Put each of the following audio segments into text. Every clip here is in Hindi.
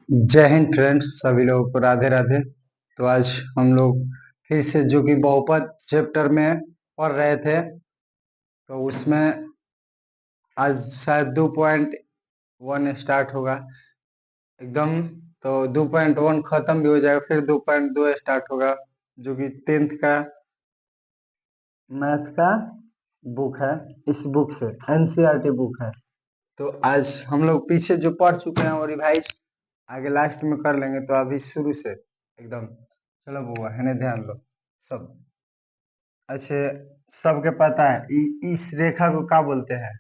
जय हिंद फ्रेंड्स, सभी लोगों को राधे राधे। तो आज हम लोग फिर से जो कि बहुपद चैप्टर में पढ़ रहे थे, तो उसमें आज शायद 2.1 स्टार्ट होगा एकदम। तो 2.1 खत्म भी हो जाएगा, फिर 2.2 स्टार्ट होगा, जो कि 10th का मैथ का बुक है। इस बुक से एनसीईआरटी बुक है। तो आज हम लोग पीछे जो पढ़ चुके हैं वो रिवाइज आगे लास्ट में कर लेंगे। तो अभी शुरू से एकदम चलो बुआ है, ध्यान दो सब। अच्छे, सबके पता है इस रेखा को क्या बोलते हैं?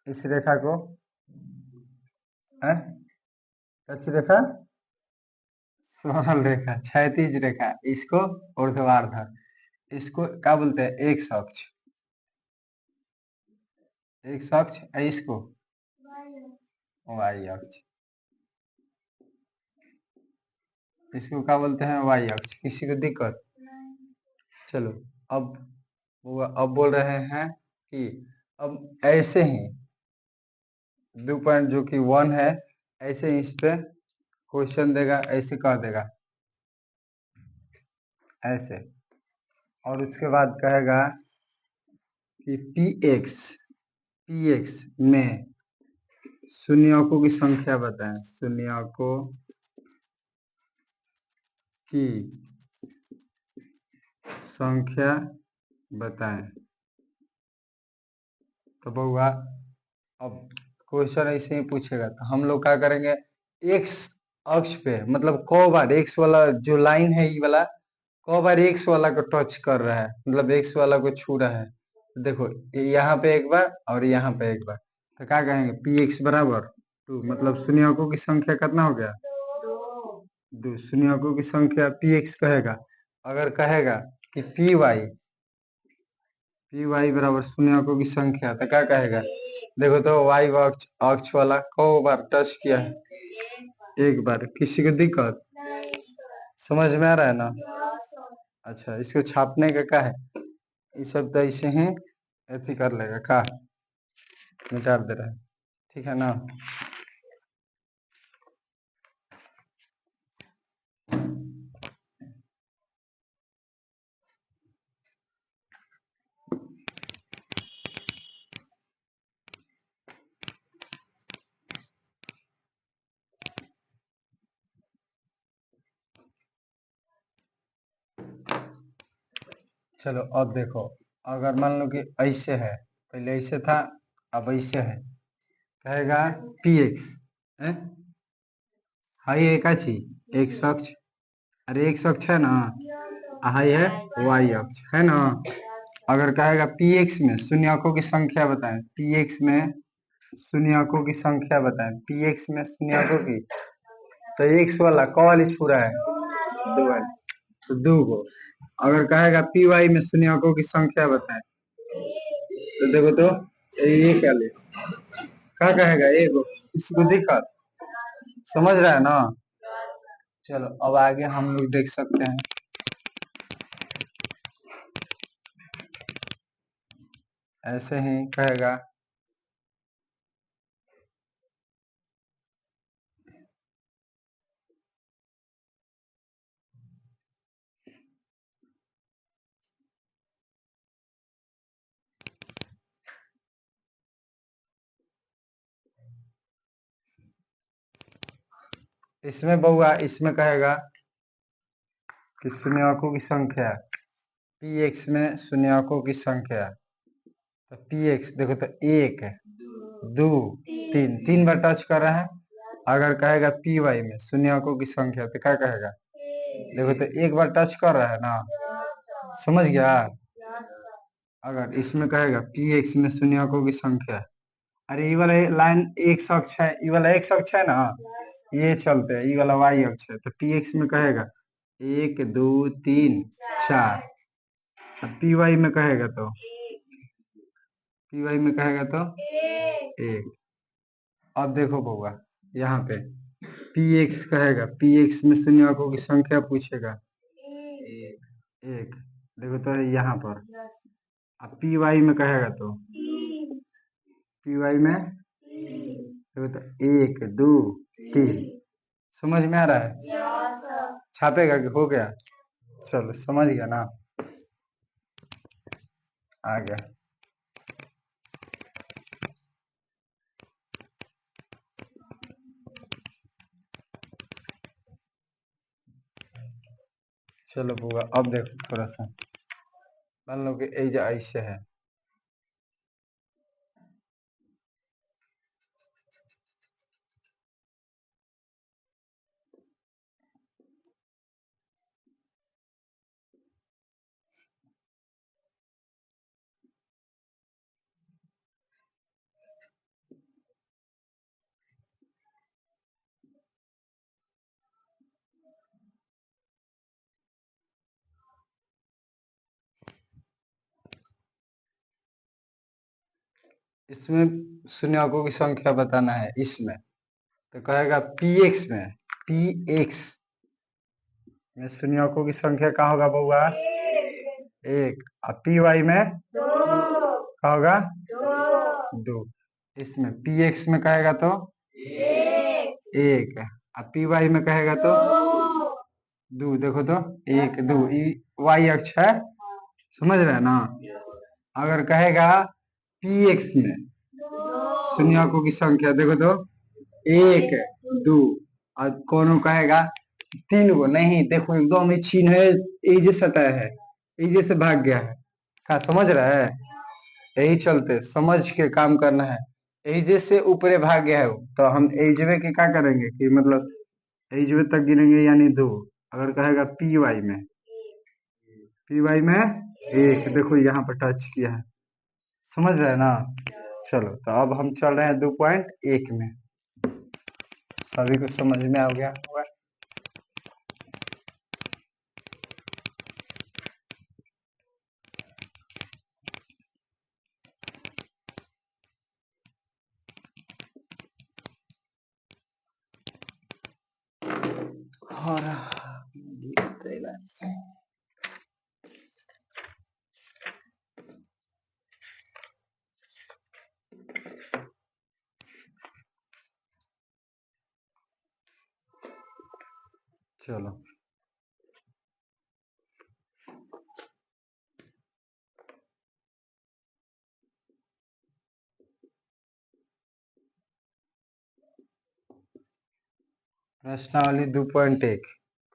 इस रेखा को है कच्ची रेखा, सरल रेखा, क्षैतिज रेखा, इसको ऊर्ध्वाधर, इसको क्या बोलते हैं? एक अक्ष, एक अक्ष, इसको वाई अक्ष, इसको क्या बोलते हैं? वाई अक्ष। किसी को दिक्कत? चलो अब अब बोल रहे हैं कि अब ऐसे ही 2.1 है, ऐसे ही इस पे क्वेश्चन देगा, ऐसे कह देगा ऐसे, और उसके बाद कहेगा कि पी एक्स में शून्यकों की संख्या बताएं, शून्यकों की संख्या बताएं। तो बउआ अब क्वेश्चन ऐसे ही पूछेगा, तो हम लोग क्या करेंगे? एक्स अक्ष पे, मतलब क बार एक्स वाला जो लाइन है, ये वाला क बार एक्स वाला को टच कर रहा है, मतलब एक्स वाला को छू रहा है। तो देखो यहाँ पे एक बार और यहाँ पे एक बार, तो क्या कहेंगे? पी एक्स बराबर 2, मतलब शून्यकों की संख्या कितना हो गया? 2। शून्यकों की संख्या पी एक्स कहेगा। अगर कहेगा कि पी वाई बराबर शून्यकों की संख्या, तो क्या कहेगा? देखो तो वाई अक्ष अक्ष वाला को बार टच किया है? एक बार। किसी को दिक्कत? समझ में आ रहा है ना? अच्छा, इसको छापने का क्या है? ये सब तो ऐसे ही ऐसे कर लेगा, का मिटा दे रहा है, ठीक है ना? चलो अब देखो, अगर मान लो कि ऐसे है, पहले ऐसे था, अब ऐसे है, कहेगा पी एक्स हाई है का चीज एक अक्ष, अरे एक अक्ष है ना, हाई है वाई अक्ष है ना। अगर कहेगा पी एक्स में शून्यकों की संख्या बताएं, पी एक्स में शून्यकों की संख्या बताएं, पी एक्स में शून्यकों की, तो एक्स वाला क वाली छुरा है, दो वाली, तो दो को। अगर कहेगा पी वाई में शून्यकों की संख्या बताएं, तो देखो तो ये क्या ले, क्या कहेगा? एक। इसको दिक्कत समझ रहा है ना? चलो अब आगे हम लोग देख सकते हैं। ऐसे ही कहेगा इसमें बउआ, इसमें कहेगा कि शून्यकों की संख्या, पी एक्स में शून्यकों की संख्या, तो पी एक्स देखो तो एक, दो, तीन, तीन बार टच कर रहा है। अगर कहेगा पी वाई में शून्यकों की संख्या, तो क्या कहेगा? देखो तो एक बार टच कर रहा है ना, समझ गया? अगर इसमें कहेगा पी एक्स में शून्यकों की संख्या, अरे ये वाला लाइन एक अक्ष है, ये वाला एक अक्ष है ना, ये चलते हैं, ये वाला वाई अक्ष है, तो पी एक्स में कहेगा 1 2 3 4। पी वाई में कहेगा तो, पी वाई में कहेगा तो एक। अब देखो बउआ, यहाँ पे पी एक्स कहेगा, पी एक्स में शून्यकों की संख्या पूछेगा, एक। देखो तो यहाँ पर, अब पी वाई में कहेगा तो, पी वाई में देखो तो 1 2 3। समझ में आ रहा है? छापेगा कि हो गया? चलो समझ गया ना? आ गया। चलो बुआ अब देखो थोड़ा सा, मान लो कि एज ऐसे है। इसमें शून्यकों की संख्या बताना है। इसमें तो कहेगा px में, px में शून्यकों की संख्या क्या होगा बउआ? 1। और py में क्या होगा? 2। इसमें px में कहेगा तो 1। और py में कहेगा तो 2। देखो तो 1 2 y अक्ष है, समझ रहे हैं ना? अगर कहेगा px में शून्यकों की संख्या, देखो तो 1 2, और कौन कहेगा 3 गो नहीं, देखो एकदम ही चिन्ह है, एजे सतह है, एजे से भाग गया है। क्या समझ रहा है? यही चलते समझ के काम करना है। एजे से ऊपरे भाग गया है वो, तो हम एजवे के क्या करेंगे कि मतलब एजवे तक गिनेंगे, यानी 2। अगर कहेगा पी वाई में 1, देखो यहाँ पर टच किया है, समझ रहे हैं ना? चलो तो अब हम चल रहे हैं 2.1 में। सभी को समझ में आ गया होगा? और चलो प्रश्नावली 2.1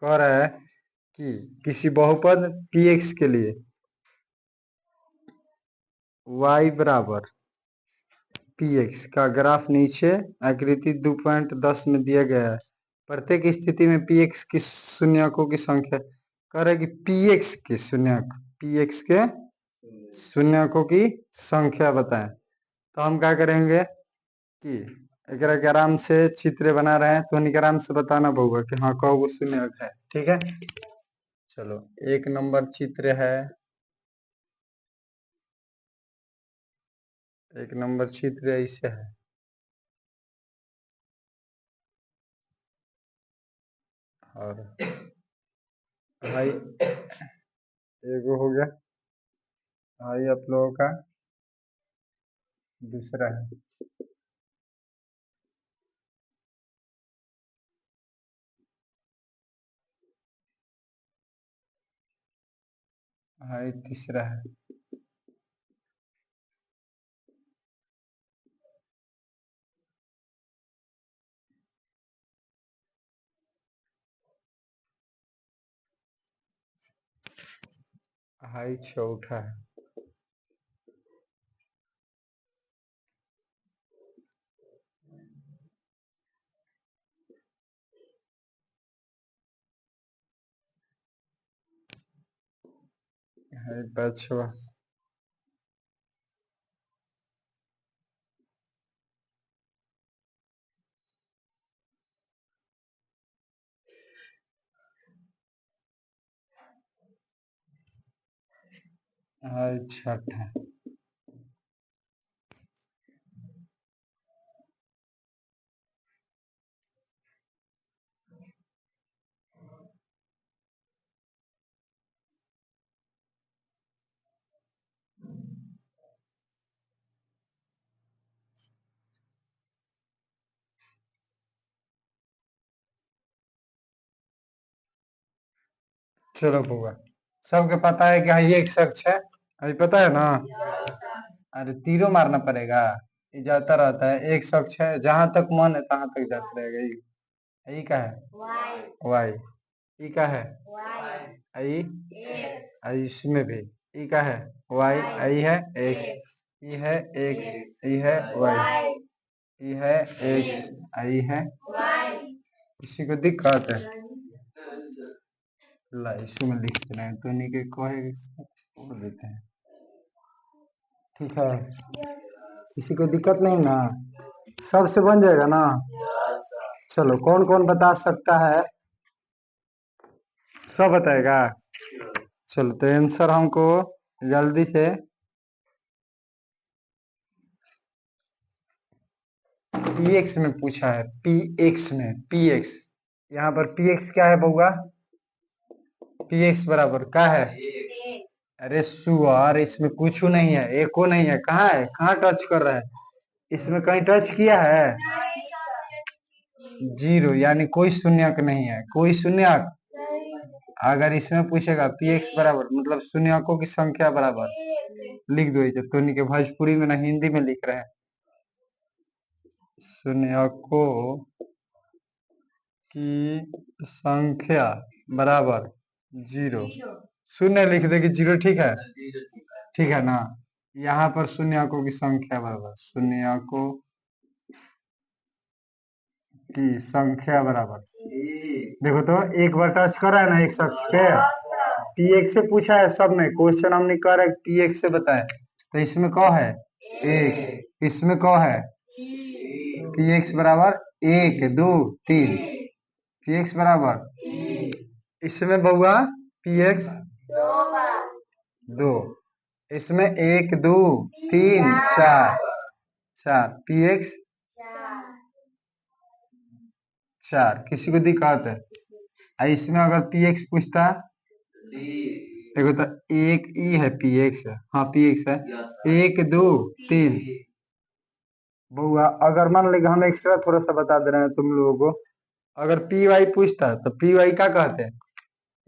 कह रहा है कि किसी बहुपद px के लिए y बराबर px का ग्राफ नीचे आकृति 2.10 में दिया गया है। प्रत्येक स्थिति में px की शून्यकों की संख्या, कह रहा है कि px के शून्यकों की संख्या बताएं। तो हम क्या करेंगे कि एकरा के आराम से चित्र बना रहे हैं, तो उन्हीं के आराम से बताना पड़ेगा कि हाँ कौ शून्यक है। ठीक है, चलो 1 नंबर चित्र है। 1 नंबर चित्र ऐसे है, और भाई एगो हो गया, भाई आप लोगों का दूसरा है, भाई तीसरा है, भाई चौथा है, भाई पांचवा, भाई छठा, चलो बुआ, सबके पता है कि हाँ ये एक शख्स है, अभी पता है ना। अरे तीरों मारना पड़ेगा, ये जाता रहता है, एक शख्स है, जहां तक मन है तहां तक जाता रहेगा। ये का है वाई, ई का है आई, आई इसमें भी ई का है वाई, आई है एक्स, ई है एक्स, ई है वाई, ई है एक्स, आई है। किसी को दिक्कत है? ला इसमें लिख रहे हैं तो नहीं के कहे छोड़ देते हैं। ठीक है, किसी को दिक्कत नहीं ना, सबसे बन जाएगा ना। चलो कौन कौन बता सकता है, सब बताएगा। चलो तो आंसर हमको जल्दी से, px में पूछा है, px में, px यहाँ पर px क्या है बउआ? px बराबर क्या है? अरे सुअर, इसमें कुछ नहीं है, एको नहीं है, कहाँ है, कहाँ टच कर रहा है, इसमें कहीं टच किया है? जीरो, यानी कोई शून्यक नहीं है, कोई शून्यक। अगर इसमें पूछेगा px बराबर मतलब शून्यकों की संख्या बराबर, लिख दो इसे, तो नहीं के भोजपुरी में ना हिंदी में लिख रहे हैं, शून्यकों की संख्या बराबर जीरो। शून्य लिख दे कि जीरो, ठीक है, ठीक है ना। यहाँ पर शून्यकों की संख्या बराबर, शून्यकों की संख्या बराबर, देखो तो एक बार टच करा है ना एक शख्स पे, px से पूछा है, सब में क्वेश्चन हमने कर रहे px से बताए, तो इसमें कौ है एक, इसमें कौ है px बराबर एक दो तीन, px बराबर, इसमें बउआ px दो, इसमें एक दो तीन चार, चार px चार, किसी को दिक्कत है? इसमें अगर px पूछता, देखो तो एक ई है px है, हाँ px है, एक दो तीन। बउआ अगर मान लेगा, हम एक्स्ट्रा थोड़ा सा बता दे रहे हैं तुम लोगों को, अगर पी वाई पूछता तो पी वाई क्या कहते हैं?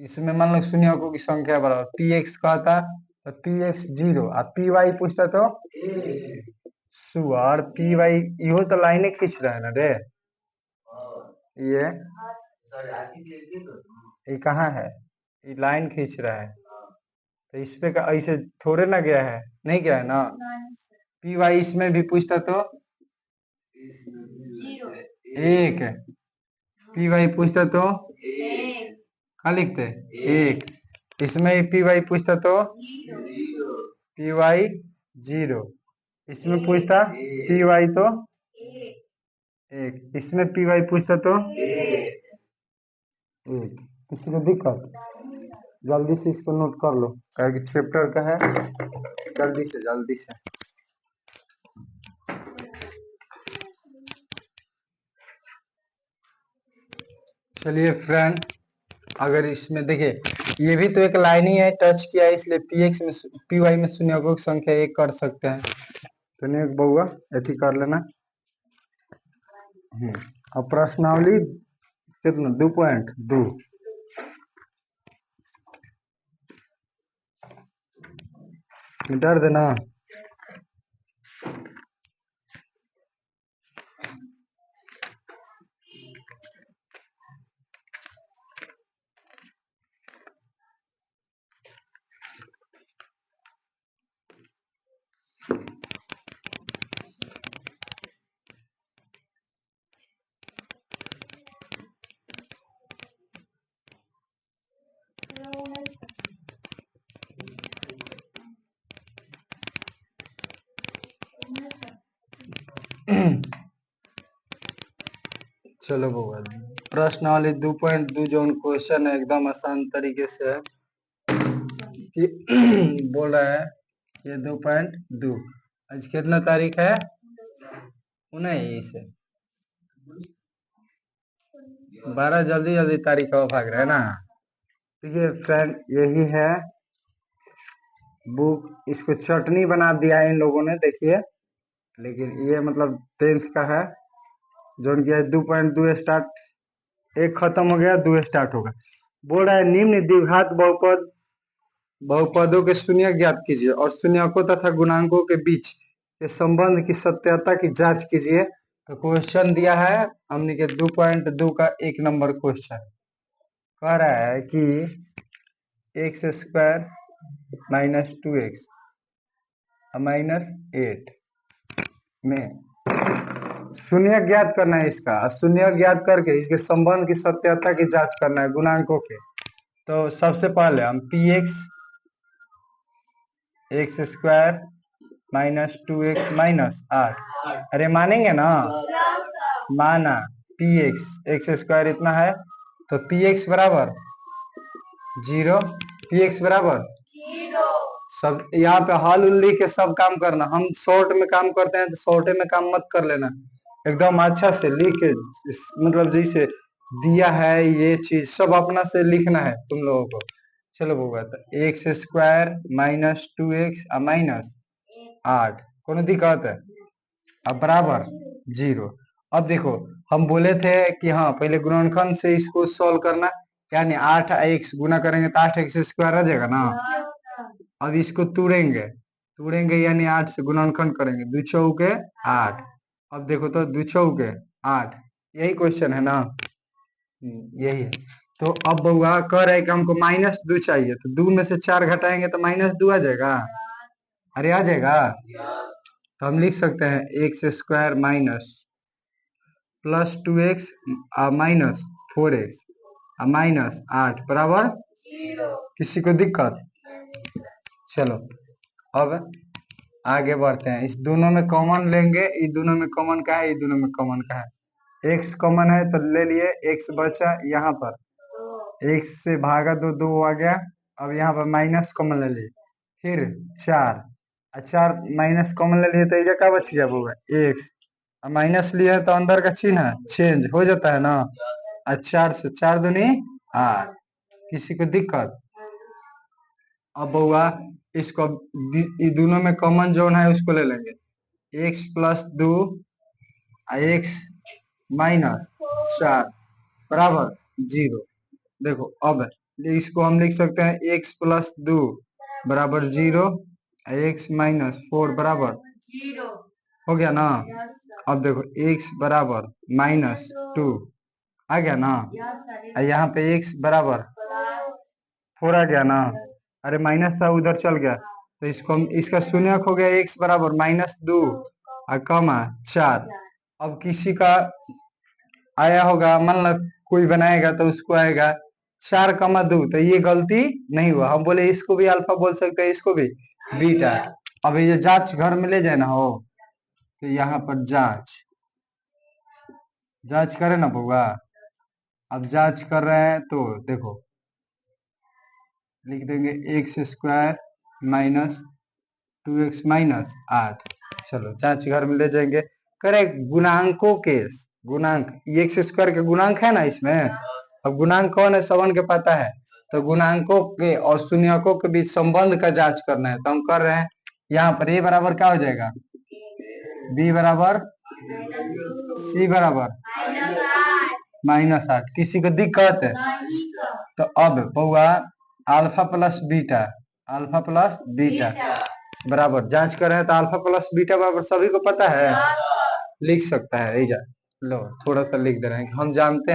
इसमें मान लो शून्यकों की संख्या बराबर, पी एक्स कहता तो पी एक्स जीरो, और पी वाई पूछता तो सुअर पी वाई, इहो तो लाइने खींच रहा है ना रे, ये कहाँ है, ये लाइन खींच रहा है, तो इस पे ऐसे थोड़े ना गया है, नहीं गया है ना। पी वाई इसमें भी पूछता तो एक, पी वाई पूछता तो क्या लिखते एक, इसमें पी वाई पूछता तो पी वाई जीरो, इसमें पूछता पी वाई तो एक, इसमें पी वाई पूछता तो एक, किसी को दिक्कत? जल्दी से इसको नोट कर लो, क्या कि चैप्टर का है, जल्दी से जल्दी से। चलिए फ्रेंड, अगर इसमें देखिए, ये भी तो एक लाइन ही है, टच किया है, इसलिए पी एक्स में पी वाई में शून्यकों की संख्या एक कर सकते हैं, तो नहीं बउआ ऐसी कर लेना। अब प्रश्नावली कितना, 2.2, मिटा देना। चलो बउआ, प्रश्नावली 2.2 जो क्वेश्चन है एकदम आसान तरीके से है कि बोल रहा है ये 2.2, आज कितना तारीख है, 19, 12, जल्दी जल्दी तारीख का भाग रहा है ना। देखिए फ्रेंड, यही है बुक, इसको चटनी बना दिया है इन लोगों ने, देखिए, लेकिन ये मतलब 10th का है, जो उनकी 2.2 स्टार्ट, एक खत्म हो गया, 2 स्टार्ट होगा, बोल रहा है निम्न द्विघात बहुपदों के शून्य ज्ञात कीजिए और शून्यकों तथा गुणांकों के बीच के संबंध की सत्यता की जांच कीजिए। तो क्वेश्चन दिया है हमने के 2.2 का 1 नंबर क्वेश्चन कह रहा है कि x² माइनस 2x माइनस 8 में शून्य ज्ञात करना है इसका, शून्य ज्ञात करके इसके संबंध की सत्यता की जांच करना है गुणांकों के। तो सबसे पहले हम x² माइनस 2x माइनस 8, अरे मानेंगे ना, माना x² इतना है तो px बराबर 0, px बराबर सब यहाँ पे हल उल लिख के सब काम करना। हम शॉर्ट में काम करते हैं तो शॉर्टे में काम मत कर लेना, एकदम अच्छा से लिख के मतलब जैसे दिया है ये चीज सब अपना से लिखना है तुम लोगों को। चलो होगा तो x² माइनस 2x माइनस 8 कोनो दिक्कत है अब बराबर 0। अब देखो हम बोले थे कि हाँ पहले गुणनखंड से इसको सॉल्व करना, यानी 8x गुना करेंगे तो 8x² आ जाएगा ना। अब इसको तोड़ेंगे यानी 8 से गुणनखंड करेंगे, 2 चौके 8। अब देखो तो 2 चौके 8, यही क्वेश्चन है ना, यही है। तो अब बउआ कह रहे हैं कि हमको -2 चाहिए, तो 2 में से 4 घटाएंगे तो -2 आ जाएगा, अरे आ जाएगा। तो हम लिख सकते हैं x² minus plus 2x minus 4x minus 8 बराबर, किसी को दिक्कत? चलो अब आगे बढ़ते हैं, इस दोनों में कॉमन लेंगे, इस दोनों में कॉमन का है, इस दोनों में कॉमन का है। x कॉमन है तो ले लिए, x बचा यहाँ पर, x से भागा 2 2 आ गया। अब यहाँ पर माइनस कॉमन ले लिए, फिर 4 माइनस कॉमन ले लिए तो ये क्या बच गया होगा x, माइनस लिया तो अंदर का चिन्ह चेंज हो जाता है ना। 4 से 4 दूनी 8, किसी को दिक्कत? अब बउआ इसको ये दोनों में कॉमन जोन है उसको ले लेंगे, x प्लस 2 x माइनस 4 बराबर 0। देखो अब इसको हम लिख सकते हैं x प्लस 2 बराबर 0, x माइनस 4 बराबर हो गया ना। अब देखो x बराबर -2 आ गया ना, यहाँ पे x बराबर 4 आ गया ना, अरे माइनस था उधर चल गया, तो इसको हम इसका शून्यक हो गया x बराबर -2 और कमा 4। अब किसी का आया होगा, मान लो कोई बनाएगा तो उसको आएगा 4,2, तो ये गलती नहीं हुआ, हम बोले इसको भी अल्फा बोल सकते हैं, इसको भी बीटा। अब ये जांच घर में ले जाए ना हो, तो यहाँ पर जांच करे ना बउआ। अब जांच कर रहे हैं तो देखो लिख देंगे x² माइनस 2x माइनस 8। चलो जांच घर में ले जाएंगे, करे गुणांकों के गुणांक, x² के गुणांक है ना इसमें। अब गुणांक कौन है सबन के पता है, तो गुणांकों के और शून्यकों के बीच संबंध का जांच करना है, तो हम कर रहे हैं। यहाँ पर a बराबर क्या हो जाएगा, b बराबर c बराबर -8, किसी को दिक्कत है? तो अब बउआ अल्फा प्लस बीटा बराबर जांच कर रहे हैं, तो अल्फा प्लस बीटा बराबर सभी को पता है, लिख सकता है इजा। लो थोड़ा सा लिख दे रहे हैं, हम जानते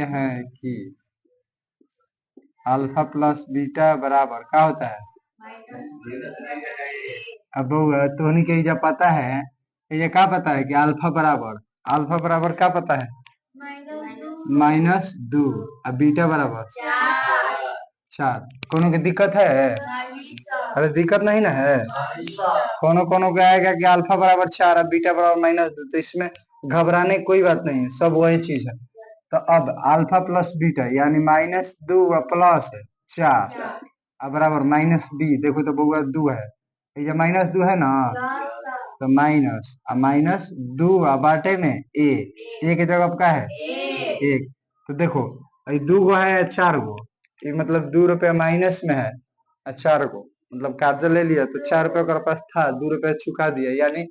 हैं कि अल्फा प्लस बीटा बराबर क्या होता है। अब तोहनी के इजा पता है, ये क्या पता है कि अल्फा बराबर क्या पता है, -2 और बीटा बराबर 4। कोनो की दिक्कत है? अरे दिक्कत नहीं ना है, कोनो का आएगा कि अल्फा बराबर 4 और बीटा बराबर -2, तो इसमें घबराने की कोई बात नहीं है, सब वही चीज है। तो अब अल्फा प्लस बीटा यानी -2 और प्लस 4 अब बराबर -b, देखो तो बउआ 2 है, ये -2 है ना, तो -2 बाटे में a की जगह अब क्या है 1। तो देखो 2 गो है 4 गो, ये मतलब 2 रुपया माइनस में है और 4 गो मतलब कर्जा ले लिया, तो 4 रुपया ओकरा पास था, 2 रुपया चुका दिया, यानी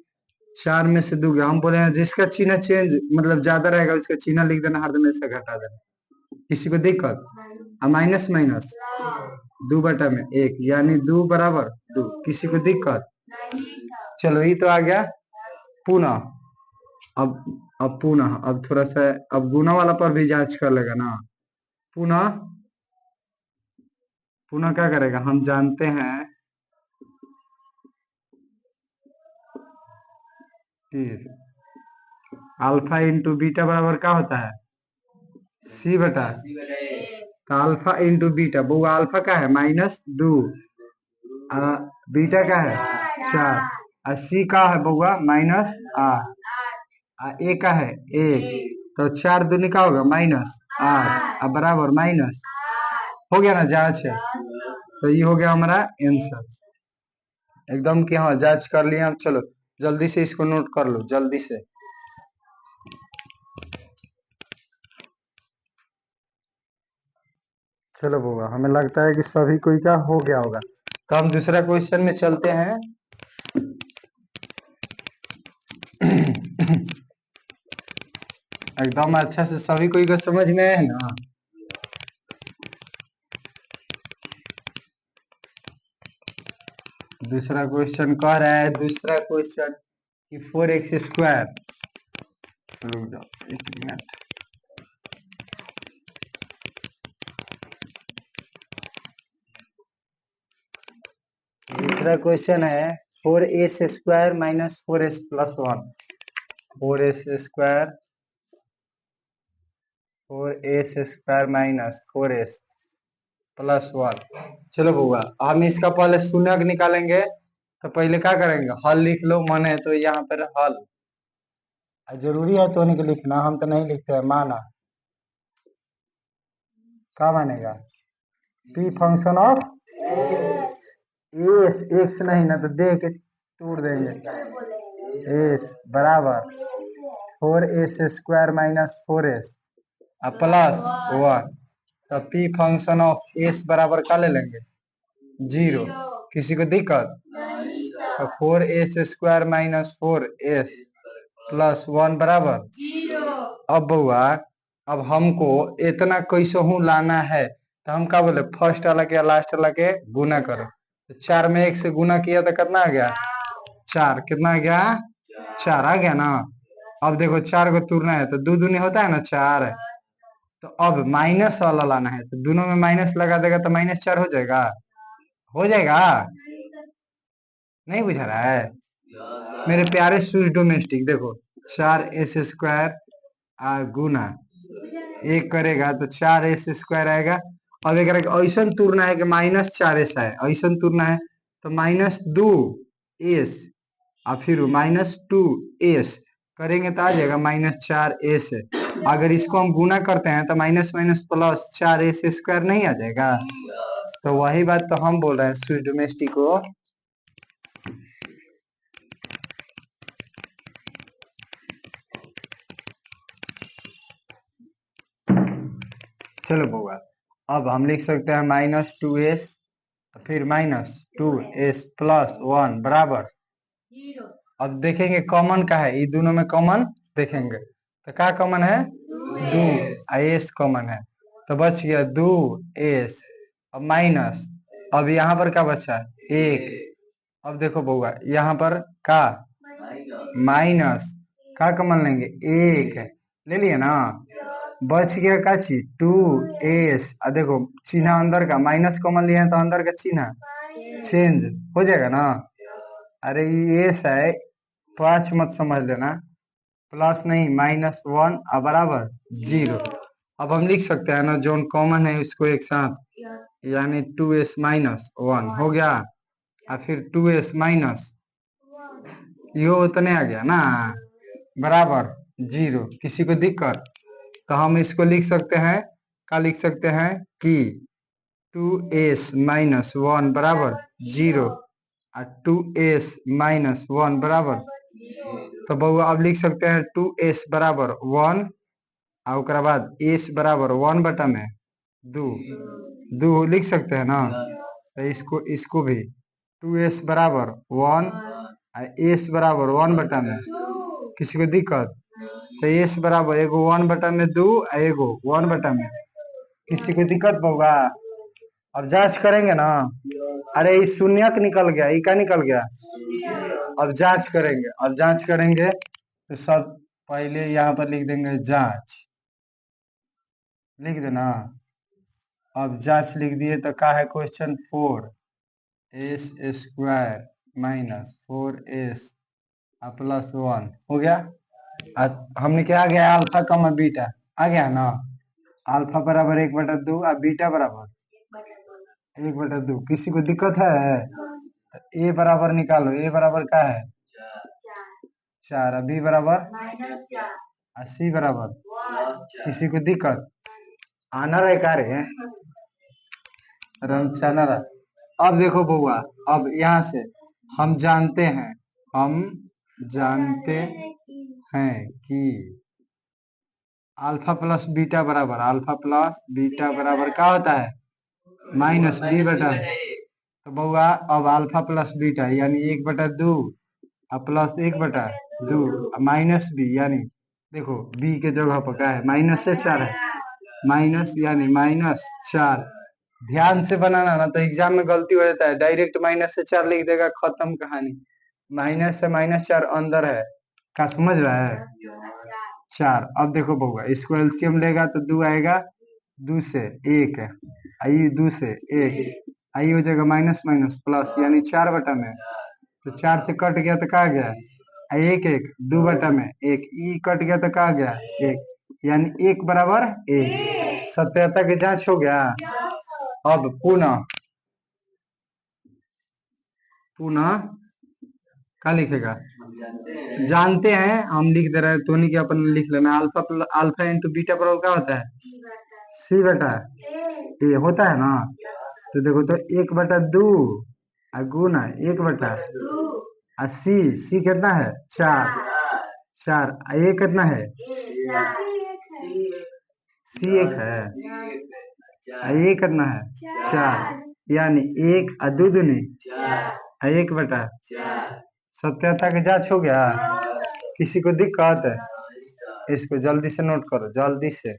4 में से 2 गया, हम बोले हैं जिसका चिन्ह चेंज मतलब ज्यादा रहेगा उसका चिन्ह लिख देना, हर में से घटा देना। किसी को दिक्कत? माइनस माइनस 2/1 यानी 2 बराबर 2। किसी को दिक्कत? चलो ये तो आ गया। पुनः अब पुनः अब थोड़ा सा अब गुना वाला पर भी जांच कर लेगा ना। पुनः पुनः क्या करेगा, हम जानते हैं कि अल्फा इंटू बीटा बराबर क्या होता है? सी बटा। तो अल्फा इंटू बीटा, वो अल्फा का है -2, बीटा का है 4, और सी का है बउआ -8, ए का है 1। तो 4 दूनी का होगा -8 अब बराबर माइनस हो गया ना, जांच है। तो ये हो गया हमारा आंसर एकदम कि हाँ जांच कर लिया हम। चलो जल्दी से इसको नोट कर लो जल्दी से। चलो बउआ, हमें लगता है कि सभी कोई का हो गया होगा, तो हम दूसरा क्वेश्चन में चलते हैं। एकदम अच्छा से सभी कोई का समझ में है ना? दूसरा क्वेश्चन कह रहा है, दूसरा क्वेश्चन कि 4x²। रुक जाओ 1 मिनट। दूसरा क्वेश्चन है 4s² - 4s + 1। 4s² 4s² - 4s + 1। चलो बउआ, हम इसका पहले शून्यक निकालेंगे। तो पहले क्या करेंगे, हल लिख लो, मन है तो यहाँ पर हल जरूरी है तो नहीं लिखना, हम तो नहीं लिखते हैं। माना क्या मानेगा? p function of S, x नहीं ना तो दे के तोड़ देंगे। एस बराबर 4s² - 4s प्लस 1। तो p फंक्शन ऑफ एस बराबर क्या ले लेंगे? 0। किसी को दिक्कत? तो 4s² - 4s + 1 बराबर 0। अब बउआ, अब हमको इतना कैसे हूँ लाना है, तो हम क्या बोले, फर्स्ट वाला के लास्ट वाला के गुना करो। तो 4 में 1 से गुना किया तो कितना आ गया? 4। कितना आ गया? 4 आ गया ना। अब देखो 4 को तोड़ना है तो 2 दूनी होता है ना 4। तो अब माइनस वाला लाना है, तो दोनों में माइनस लगा देगा तो -4 हो जाएगा। हो जाएगा, नहीं बुझा रहा है मेरे प्यारे स्विस डोमेस्टिक? देखो 4s² गुना 1 करेगा तो 4s² आएगा। अब एक ऐसा तुरना है कि -4s आए, ऐसा तुरना है तो -2s और फिर -2s करेंगे तो आ जाएगा -4s। अगर इसको हम गुना करते हैं तो माइनस माइनस प्लस 4s² नहीं आ जाएगा? तो वही बात तो हम बोल रहे हैं स्विस डोमेस्टिक को। चलो बउआ, अब हम लिख सकते हैं -2s फिर -2s + 1 बराबर। अब देखेंगे कॉमन का है, ये दोनों में कॉमन देखेंगे तो क्या कॉमन है? 2 s कॉमन है, तो बच गया 2s। अब माइनस, अब यहाँ पर क्या बचा? 1। अब देखो बउआ, यहाँ पर का माइनस का कॉमन लेंगे? 1 ले लिए ना, बच गया का चीज 2s। अब देखो चिन्ह अंदर का माइनस कॉमन लिया है तो अंदर का चिन्ह चेंज हो जाएगा ना। अरे ये एस है, 5 मत समझ लेना, प्लस नहीं -1 और बराबर 0। अब हम लिख सकते हैं ना जो कॉमन है उसको एक साथ, यानी 2s - 1 हो गया और फिर 2s माइनस यो उतने आ गया ना बराबर 0। किसी को दिक्कत? तो हम इसको लिख सकते हैं, क्या लिख सकते हैं कि 2s - 1 बराबर 0 और 2s - 1 बराबर। तो बउआ अब लिख सकते हैं 2s बराबर 1 और ओकरा बाद s बराबर 1/2 2 लिख सकते हैं ना। तो इसको भी 2s बराबर 1 एस बराबर 1 बटा में, किसी को दिक्कत? तो एस बराबर एगो 1 बटा में 2, एगो 1 बटा में, किसी को दिक्कत होगा? अब जांच करेंगे ना। अरे ये शून्यक निकल गया, ये क्या निकल गया? अब जांच करेंगे, अब जांच करेंगे तो सब पहले यहाँ पर लिख देंगे जांच, लिख देना। अब जांच लिख दिए तो क्या है question 4s² minus 4s plus 1 हो गया। हमने क्या आ गया? अल्फा कमा बीटा आ गया ना। अल्फा बराबर 1/2 और बीटा बराबर 1/2। किसी को दिक्कत है? तो ए बराबर निकालो, ए बराबर क्या है? 4। बी बराबर और सी बराबर, किसी को दिक्कत? आना रहे कार्य रमचाना रहा। अब देखो बउआ, अब यहाँ से हम जानते हैं, हम जानते हैं कि अल्फा प्लस बीटा बराबर क्या होता है? माइनस बी बटा। तो बउआ अब अल्फा प्लस बीटा यानी 1/2 प्लस 1/2 माइनस बी, यानी देखो बी के जगह पर क्या है? माइनस से 4 है, माइनस यानी -4। ध्यान से बनाना ना, तो एग्जाम में गलती हो जाता है, डायरेक्ट माइनस से 4 लिख देगा, खत्म कहानी। माइनस से -4 अंदर है, क्या समझ रहा है? 4। अब देखो बउआ, इसको एलसीएम लेगा तो 2 आएगा, 2 से 1 आई, 2 से 1 आई हो जाएगा, माइनस माइनस प्लस यानी 4 बटा में। तो 4 से कट गया तो क्या गया? 1 2 बटा में 1, ई कट गया तो क्या गया? 1, यानी 1 बराबर 1। सत्यता की जांच हो गया। अब पुनः क्या लिखेगा? जानते हैं, हम लिख दे रहे हैं, तो नहीं कि अपन लिख लेना। अल्फा इंटू बीटा बराबर क्या होता है? सी बटा ए होता है ना। तो देखो तो 1/2 गुना 1/, सी कितना है? 4 ये कितना है? सी 1 है, ये कितना है? 4, यानी 1 और 2 दूनी 1/, सत्यता की जांच हो गया। किसी को दिक्कत है? इसको जल्दी से नोट करो, जल्दी से।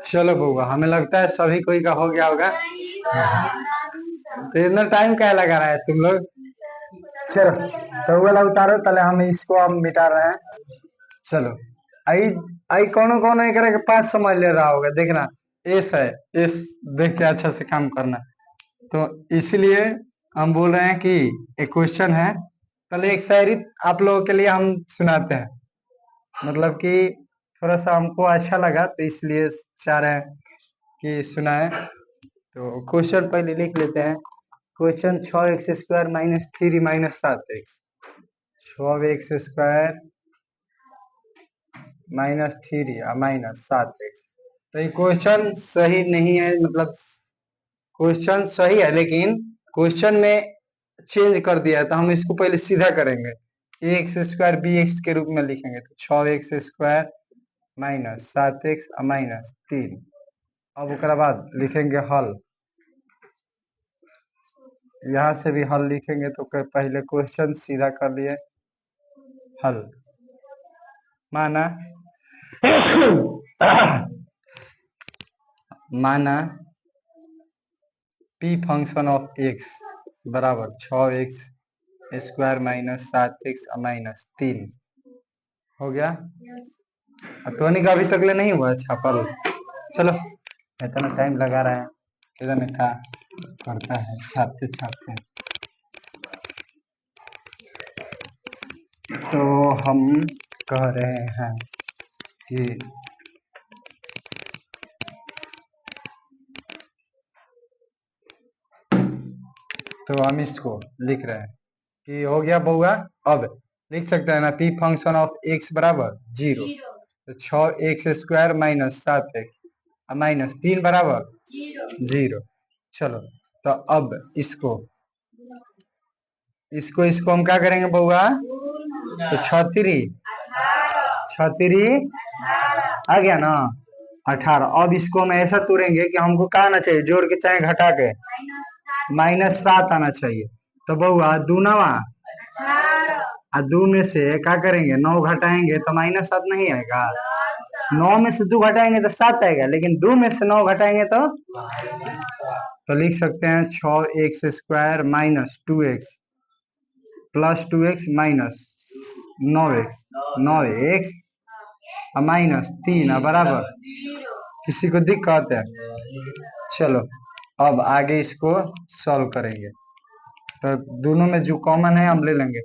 चलो बउआ, हमें लगता है सभी कोई का हो गया होगा। तो इतना टाइम क्या लगा रहा है तुम लोग? चलो तो वाला उतारो, पहले हम इसको हम मिटा रहे हैं। चलो आई आई कौन कौन एक के पास समझ ले रहा होगा, देखना एस है, एस देख के अच्छा से काम करना। तो इसलिए हम बोल रहे हैं कि एक क्वेश्चन है, पहले एक शायरी आप लोगों के लिए हम सुनाते हैं, मतलब कि थोड़ा सा हमको अच्छा लगा तो इसलिए चाह रहे हैं कि सुनाए। तो क्वेश्चन पहले लिख लेते हैं। Question 6x² minus 3 minus 7x, 6x² minus 3 और माइनस 7x। तो ये क्वेश्चन सही नहीं है, मतलब क्वेश्चन सही है लेकिन क्वेश्चन में चेंज कर दिया है, तो हम इसको पहले सीधा करेंगे, x² bx के रूप में लिखेंगे। तो 6x² माइनस 7x माइनस 3। अब उसके बाद लिखेंगे हल, यहाँ से भी हल लिखेंगे। तो पहले क्वेश्चन सीधा कर लिए, हल माना माना p फंक्शन ऑफ x बराबर 6x² माइनस 7x माइनस 3 हो गया। टोनी का अभी तक ले नहीं हुआ छापल। चलो इतना टाइम लगा रहा है, इतना क्या करता है छापते छापते। तो हम कह रहे हैं कि तो हम इसको लिख रहे हैं कि हो गया बउआ। अब लिख सकते हैं ना, p फंक्शन ऑफ x बराबर 0। तो 6x² माइनस 7x माइनस 3 बराबर 0। चलो तो अब इसको हम क्या करेंगे बउआ? तो 6 3 आ गया ना, 18। अब इसको हम ऐसा तोड़ेंगे कि हमको क्या आना चाहिए, जोड़ के चाहे घटा के, -7 आना चाहिए। तो बहुआ दूनवा और 2 में से क्या करेंगे, 9 घटाएंगे तो -7 नहीं आएगा। 9 में से 2 घटाएंगे तो 7 आएगा, लेकिन 2 में से 9 घटाएंगे तो लिख सकते हैं 6x² - 2x plus 2x minus 9x, 9x -3 बराबर। किसी को दिक्कत है? चलो अब आगे इसको सॉल्व करेंगे। तो दोनों में जो कॉमन है हम ले लेंगे।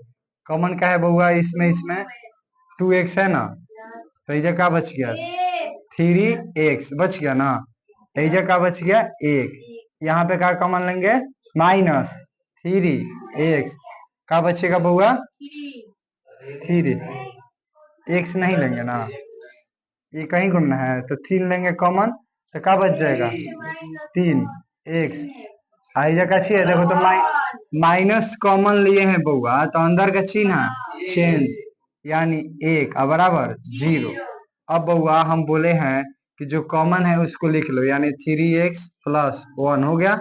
कॉमन क्या है बउआ, इसमें 2x है ना, तो ये क्या बच गया, 3x बच गया ना, ये क्या बच गया 1। यहाँ पे क्या कॉमन लेंगे, -3x क्या बचेगा बउआ, 3। x नहीं लेंगे ना, ये कहीं गुणना है तो 3 लेंगे कॉमन, तो क्या बच जाएगा 3x। आइजा का चाहिए, देखो तो माइनस कॉमन लिए हैं बउआ, तो अंदर का चिन्ह चेंज, यानी 1 बराबर 0। अब बउआ हम बोले हैं कि जो कॉमन है उसको लिख लो, यानी 3x + 1 हो गया।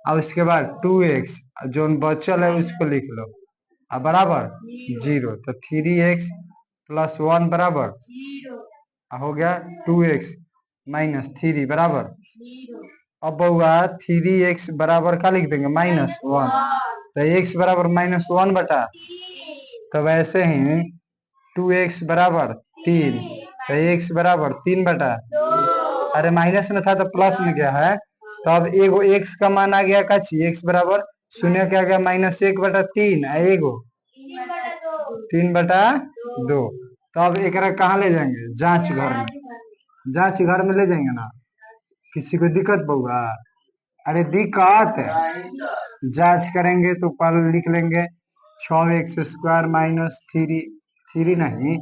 अब इसके बाद 2x जो बचल है उसको लिख लो, अब बराबर 0। तो 3x + 1 बराबर हो गया 2x - 3 बराबर। अब बउआ 3x बराबर क्या लिख देंगे, -1, तो x बराबर -1 बटा, तो वैसे ही 2x बराबर 3, तो x बराबर 3 बटा, अरे माइनस में था तो प्लस में गया है, तो अब एगो x का मान आ गया काची, x बराबर 0 क्या गया -1 बटा 3, एगो 3 बटा 2। तो अब एक कहाँ ले जाएंगे, जांच घर में, जांच घर में ले जाएंगे ना। किसी को दिक्कत बउआ, अरे दिक्कत है, जांच करेंगे तो पल लिख लेंगे 6x² - 3 नहीं,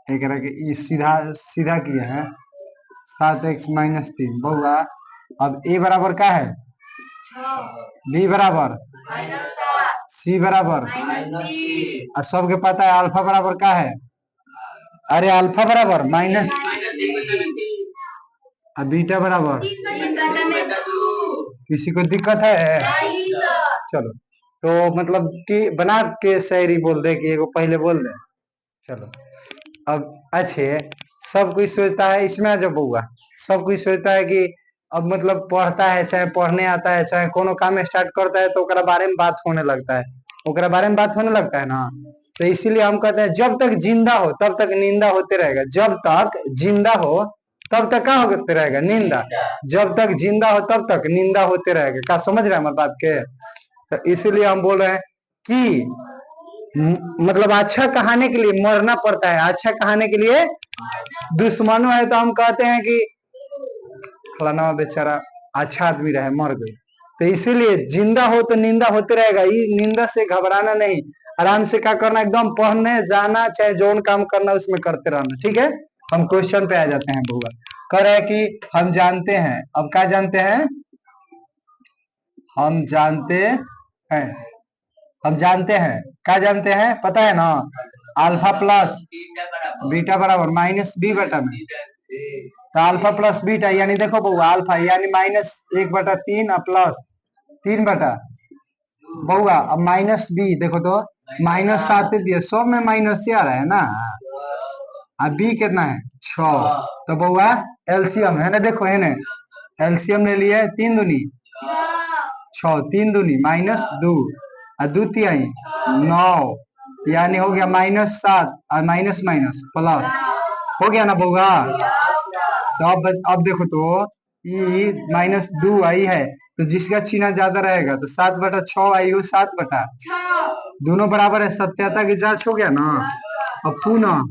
एक सीधा सीधा किए हैं 7x - 3 बउआ। अब a बराबर क्या है, b बराबर c बराबर, और सबके पता है अल्फा बराबर क्या है, अरे अल्फा बराबर माइनस, और बीटा बराबर, किसी को दिक्कत है? चलो तो मतलब कि बना के शायरी बोल दे कि एगो पहले बोल दे। चलो अब अच्छे, सब कुछ सोचता है इसमें, जब बउआ सब कुछ सोचता है कि अब मतलब पढ़ता है, चाहे पढ़ने आता है, चाहे कोनो काम स्टार्ट करता है, तो ओकरा बारे में बात होने लगता है, ओकरा बारे में बात होने लगता है ना। तो इसीलिए हम कहते हैं जब तक जिंदा हो तब तक निंदा होते रहेगा, जब तक जिंदा हो तब तक क्या होते रहेगा, निंदा, जब तक जिंदा हो तब तक निंदा होते रहेगा। क्या समझ रहे हैं हमारी बात के? तो इसीलिए हम बोल रहे हैं कि मतलब अच्छा कहाने के लिए मरना पड़ता है, अच्छा कहाने के लिए दुश्मनों है तो हम कहते हैं कि फलाना बेचारा अच्छा आदमी रहे, मर गए। तो इसीलिए जिंदा हो तो निंदा होते रहेगा, ये निंदा से घबराना नहीं, आराम से क्या करना, एकदम पढ़ने जाना, चाहे जो काम करना उसमें करते रहना। ठीक है, हम क्वेश्चन पे आ जाते हैं बउआ। कह रहे हैं कि हम जानते हैं, अब क्या जानते हैं, हम जानते हैं, हम जानते हैं, क्या जानते हैं पता है ना, अल्फा प्लस बीटा बराबर -b बटा में, तो अल्फा प्लस बीटा यानी देखो बउआ अल्फा यानी -1 बटा 3 प्लस 3 बटा बउआ, अब -b देखो तो -7 दिए, सब में माइनस से आ रहा है ना, अब b कितना है 6, तो बउआ एलसीएम है ना, देखो है ना एलसीएम ले लिया 3 दूनी 6, 3 दूनी -2 और 2 तिहाई 9, यानी हो गया -7 और माइनस माइनस प्लस, हो गया ना बउआ। तो अब देखो तो ये -2 आई है, तो जिसका चिन्ह ज्यादा रहेगा तो 7 बटा 6 आई हो, 7 बटा, दोनों बराबर है, सत्यता की जांच हो गया ना। अब पुनः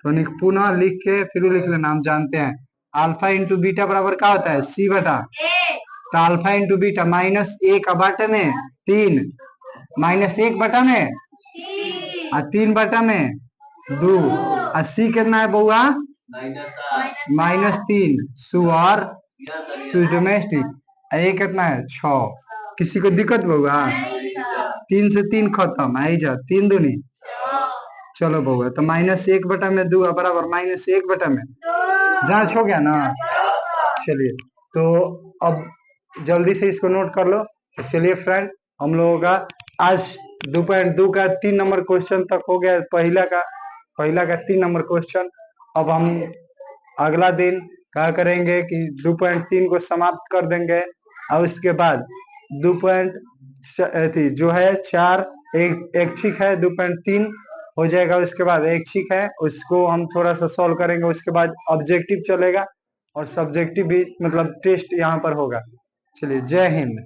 तो पुनः लिख के फिर लिख लेना, हम जानते हैं अल्फा इंटू बीटा बराबर क्या होता है, c बटा, तो अल्फा इंटू बीटा -1 बटा में 3, -1 बटा में और 3 बटा में 2, और c कितना है बउआ -3, सुअर डोमेस्टिक, ये कितना है 6। किसी को दिक्कत बउआ, 3 से 3 खत्म, आई जा 3 दूनी, चलो बउआ तो -1 बटा में 2 बराबर -1 बटा में जांच हो गया ना? चलिए, तो अब जल्दी से इसको नोट कर लो। तो चलिए फ्रेंड, हम लोगों का आज 2.2 का 3 नंबर क्वेश्चन तक हो गया। पहला का 3 नंबर क्वेश्चन। अब हम अगला दिन क्या करेंगे कि 2.3 को समाप्त कर देंगे और उसके बाद 2. जो है 4 एक ऐच्छिक है, 2.3 हो जाएगा। उसके बाद ऐच्छिक है, उसको हम थोड़ा सा सॉल्व करेंगे। उसके बाद ऑब्जेक्टिव चलेगा और सब्जेक्टिव भी, मतलब टेस्ट यहाँ पर होगा। चलिए, जय हिंद।